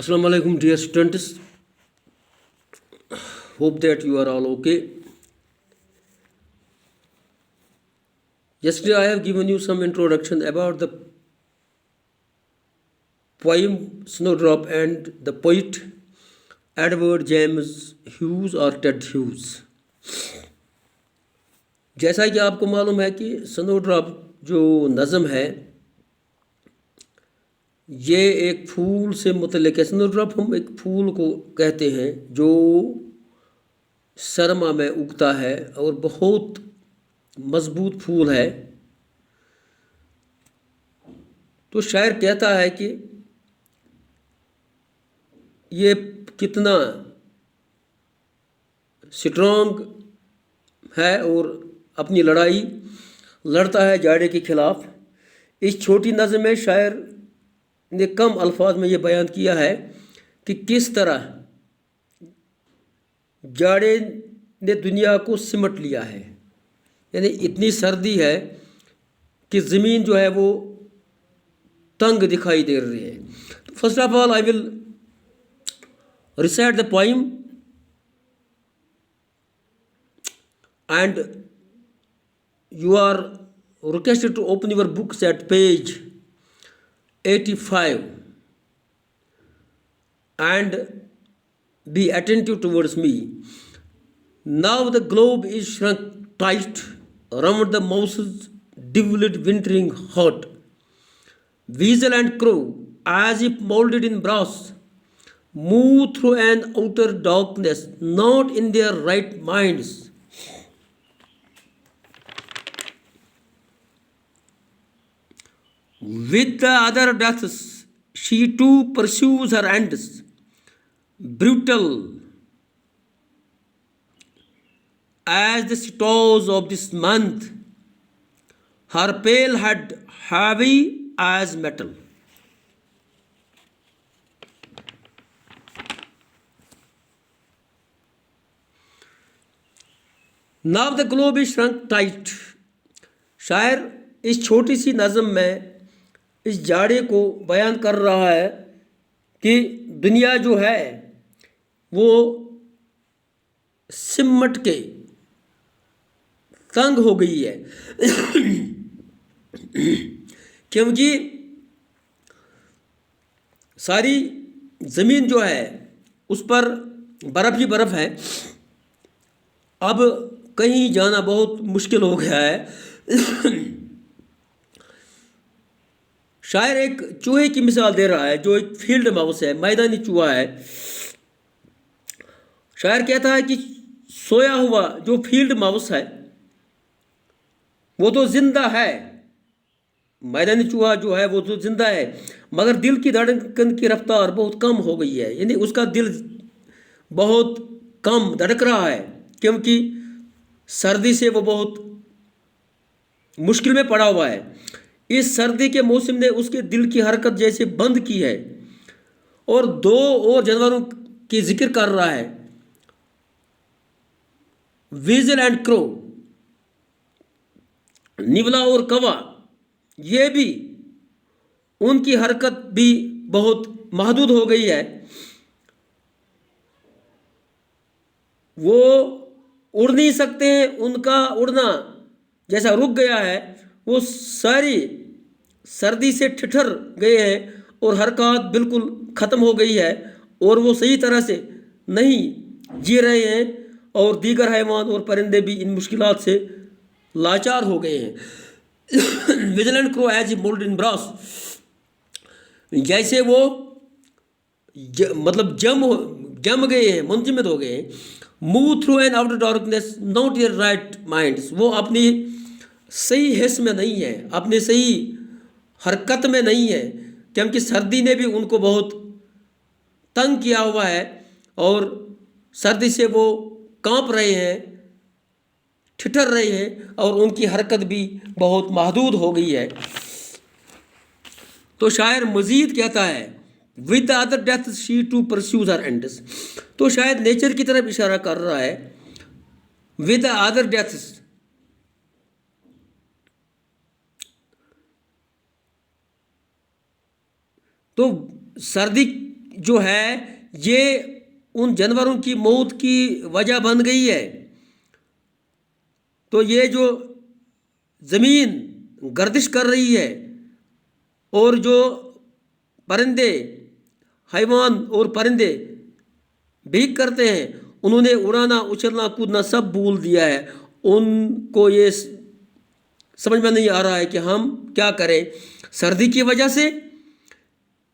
Assalamu alaikum, dear students. Hope that you are all okay. Yesterday I have given you some introduction about the poem Snowdrop and the poet Edward James Hughes or Ted Hughes. جیسا کہ آپ کو معلوم ہے کہ سنو drop جو نظم ہے یہ ایک پھول سے متعلق ہے. سنو ڈراپ ہم ایک پھول کو کہتے ہیں جو سرما میں اگتا ہے اور بہت مضبوط پھول ہے. تو شاعر کہتا ہے کہ یہ کتنا سٹرانگ ہے اور اپنی لڑائی لڑتا ہے جاڑے کے خلاف. اس چھوٹی نظم میں شاعر نے کم الفاظ میں یہ بیان کیا ہے کہ کس طرح جاڑے نے دنیا کو سمٹ لیا ہے. یعنی اتنی سردی ہے کہ زمین جو ہے وہ تنگ دکھائی دے رہی ہے. First of all I will recite the poem and you are requested to open your books at page 85 and be attentive towards me. Now the globe is shrunk tight around the mouse's desolate wintering heart. Weasel and crow, as if molded in brass, move through an outer darkness, not in their right minds. With the other deaths, she too pursues her ends. Brutal as the stars of this month, her pale head heavy as metal. Now the globe is shrunk tight. شاعر اس چھوٹی سی نظم میں اس جاڑے کو بیان کر رہا ہے کہ دنیا جو ہے وہ سمٹ کے تنگ ہو گئی ہے کیونکہ ساری زمین جو ہے اس پر برف ہی برف ہے. اب کہیں جانا بہت مشکل ہو گیا ہے. شاعر ایک چوہے کی مثال دے رہا ہے جو ایک فیلڈ ماؤس ہے, میدانی چوہا ہے. شاعر کہتا ہے کہ سویا ہوا جو فیلڈ ماؤس ہے وہ تو زندہ ہے, میدانی چوہا جو ہے وہ تو زندہ ہے, مگر دل کی دھڑکن کی رفتار بہت کم ہو گئی ہے. یعنی اس کا دل بہت کم دھڑک رہا ہے کیونکہ سردی سے وہ بہت مشکل میں پڑا ہوا ہے. اس سردی کے موسم نے اس کے دل کی حرکت جیسے بند کی ہے. اور دو اور جانوروں کی ذکر کر رہا ہے, ویزل اینڈ کرو, نیولا اور کوا. یہ بھی ان کی حرکت بھی بہت محدود ہو گئی ہے. وہ اڑ نہیں سکتے ہیں, ان کا اڑنا جیسا رک گیا ہے. وہ ساری سردی سے ٹھٹر گئے ہیں اور حرکات بالکل ختم ہو گئی ہے اور وہ صحیح طرح سے نہیں جی رہے ہیں. اور دیگر حیوان اور پرندے بھی ان مشکلات سے لاچار ہو گئے ہیں. ویجیلنٹ کرو as a mould in brass, جیسے وہ مطلب جم گئے ہیں, منجمد ہو گئے ہیں. Move through an outer darkness not your right minds, وہ اپنی صحیح حس میں نہیں ہے, اپنے صحیح حرکت میں نہیں ہے کیونکہ سردی نے بھی ان کو بہت تنگ کیا ہوا ہے اور سردی سے وہ کانپ رہے ہیں, ٹھٹر رہے ہیں اور ان کی حرکت بھی بہت محدود ہو گئی ہے. تو شاعر مزید کہتا ہے with the other death she too pursues her ends. تو شاید نیچر کی طرف اشارہ کر رہا ہے. with the other deaths, تو سردی جو ہے یہ ان جانوروں کی موت کی وجہ بن گئی ہے. تو یہ جو زمین گردش کر رہی ہے اور جو پرندے حیوان اور پرندے بھیک کرتے ہیں، انہوں نے اڑانا اچھلنا کودنا سب بھول دیا ہے. ان کو یہ سمجھ میں نہیں آ رہا ہے کہ ہم کیا کریں. سردی کی وجہ سے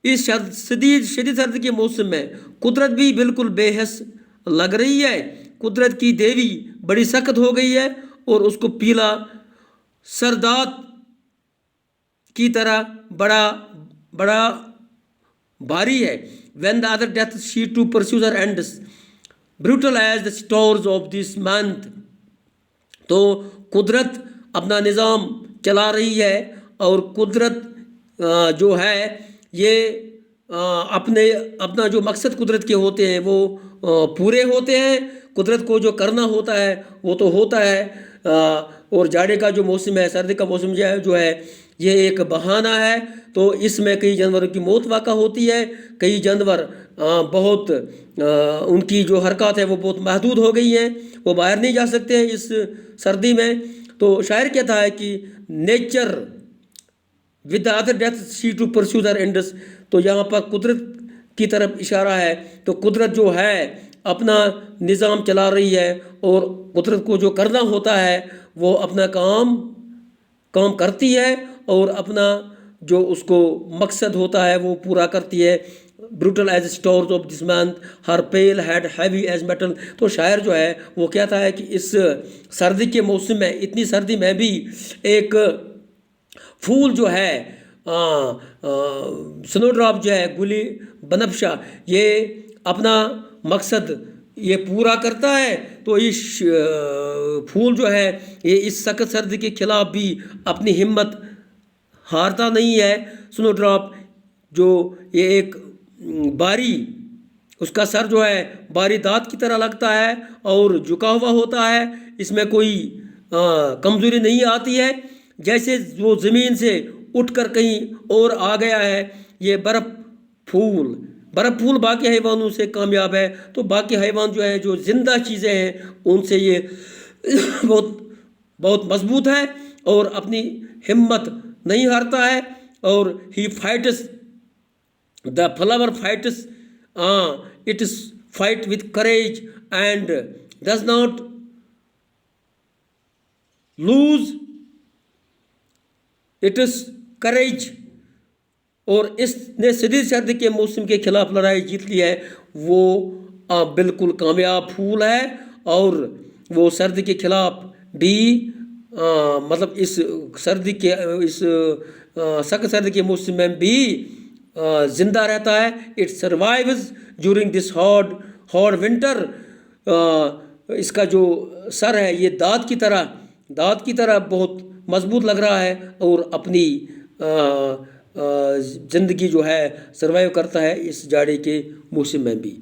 اس شدید سردی کے موسم میں قدرت بھی بالکل بے حس لگ رہی ہے. قدرت کی دیوی بڑی سخت ہو گئی ہے اور اس کو پیلا سردات کی طرح بڑا بھاری ہے. When the other death she too pursues her ends, brutal as the stars of this month. تو قدرت اپنا نظام چلا رہی ہے اور قدرت جو ہے یہ اپنا جو مقصد قدرت کے ہوتے ہیں وہ پورے ہوتے ہیں. قدرت کو جو کرنا ہوتا ہے وہ تو ہوتا ہے. اور جاڑے کا جو موسم ہے، سردی کا موسم جو ہے یہ ایک بہانہ ہے. تو اس میں کئی جانوروں کی موت واقع ہوتی ہے. کئی جانور بہت ان کی جو حرکات ہے وہ بہت محدود ہو گئی ہیں، وہ باہر نہیں جا سکتے ہیں اس سردی میں. تو شاعر کہتا ہے کہ nature with the other death see to pursues her ends. تو یہاں پر قدرت کی طرف اشارہ ہے. تو قدرت جو ہے اپنا نظام چلا رہی ہے اور قدرت کو جو کرنا ہوتا ہے وہ اپنا کام کرتی ہے اور اپنا جو اس کو مقصد ہوتا ہے وہ پورا کرتی ہے. brutal as stars of this month, her pale head heavy as metal. تو شاعر جو ہے وہ کہتا ہے کہ اس سردی کے موسم میں، اتنی سردی میں بھی ایک پھول جو ہے سنو ڈراپ جو ہے گلی بنفشہ، یہ اپنا مقصد یہ پورا کرتا ہے. تو اس پھول جو ہے یہ اس سخت سردی کے خلاف بھی اپنی ہمت ہارتا نہیں ہے. سنو ڈراپ جو یہ ایک باری، اس کا سر جو ہے باری دانت کی طرح لگتا ہے اور جھکا ہوا ہوتا ہے، اس میں کوئی کمزوری نہیں آتی ہے. جیسے وہ زمین سے اٹھ کر کہیں اور آ گیا ہے. یہ برف پھول باقی حیوانوں سے کامیاب ہے. تو باقی حیوان جو ہے جو زندہ چیزیں ہیں ان سے یہ بہت مضبوط ہے اور اپنی ہمت نہیں ہارتا ہے. اور ہی fights the flower fights its fight with courage and does not lose its courage. اور اس نے شدید سردی کے موسم کے خلاف لڑائی جیت لی ہے. وہ بالکل کامیاب پھول ہے اور وہ سردی کے خلاف بھی مطلب اس سخت سردی کے موسم میں بھی زندہ رہتا ہے. It survives during this hard winter. اس کا جو سر ہے یہ دانت کی طرح بہت مضبوط لگ رہا ہے اور اپنی زندگی جو ہے سروائیو کرتا ہے اس جاڑے کے موسم میں بھی.